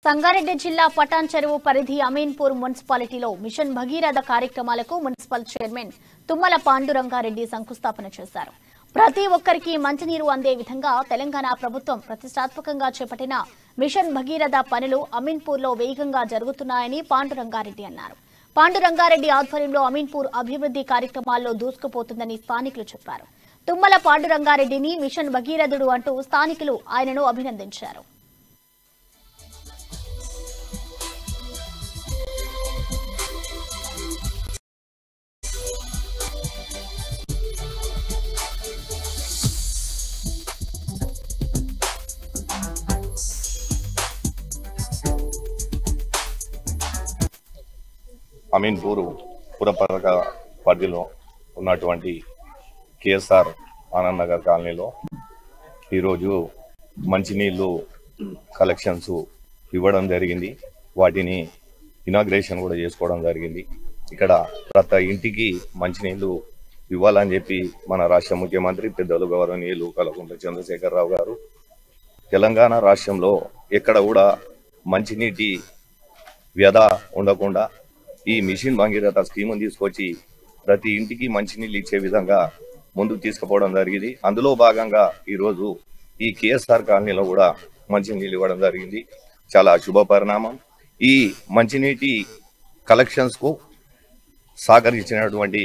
సంగారెడ్డి జిల్లా పటాన్ చెరువు పరిధి అమీన్పూర్ మున్సిపాలిటీలో మిషన్ భగీరథ కార్యక్రమాలకు మున్సిపల్ చైర్మన్ తుమ్మల పాండురంగారెడ్డి శంకుస్థాపన చేశారు. ప్రతి ఒక్కరికి మంచినీరు అందే విధంగా తెలంగాణ ప్రభుత్వం ప్రతిష్టాత్మకంగా చేపట్టిన మిషన్ భగీరథ పనులు అమీన్పూర్లో వేగంగా జరుగుతున్నాయని పాండురంగారెడ్డి అన్నారు. పాండురంగారెడ్డి ఆధ్వర్యంలో అమీన్పూర్ అభివృద్ధి కార్యక్రమాల్లో దూసుకుపోతుందని స్థానికులు చెప్పారు. తుమ్మల పాండురంగారెడ్డిని మిషన్ భగీరథుడు అంటూ స్థానికులు ఆయనను అభినందించారు. అమీన్పూర్ పురపాలక పరిధిలో ఉన్నటువంటి కేఎస్ఆర్ ఆనంద్ నగర్ కాలనీలో ఈరోజు మంచినీళ్ళు కలెక్షన్స్ ఇవ్వడం జరిగింది. వాటిని ఇనాగ్రేషన్ కూడా చేసుకోవడం జరిగింది. ఇక్కడ ప్రతి ఇంటికి మంచినీళ్ళు ఇవ్వాలని చెప్పి మన రాష్ట్ర ముఖ్యమంత్రి పెద్దలు గౌరవనీయులు కల్వకుంట్ల చంద్రశేఖరరావు గారు తెలంగాణ రాష్ట్రంలో ఎక్కడ కూడా మంచినీటి వ్యధ ఉండకుండా ఈ మిషన్ భగీరథ స్కీమును తీసుకొచ్చి ప్రతి ఇంటికి మంచినీళ్ళు ఇచ్చే విధంగా ముందుకు తీసుకుపోవడం జరిగింది. అందులో భాగంగా ఈరోజు ఈ కేఎస్ఆర్ కాలనీలో కూడా మంచినీళ్ళు ఇవ్వడం జరిగింది. చాలా శుభ పరిణామం. ఈ మంచినీటి కలెక్షన్స్కు సహకరించినటువంటి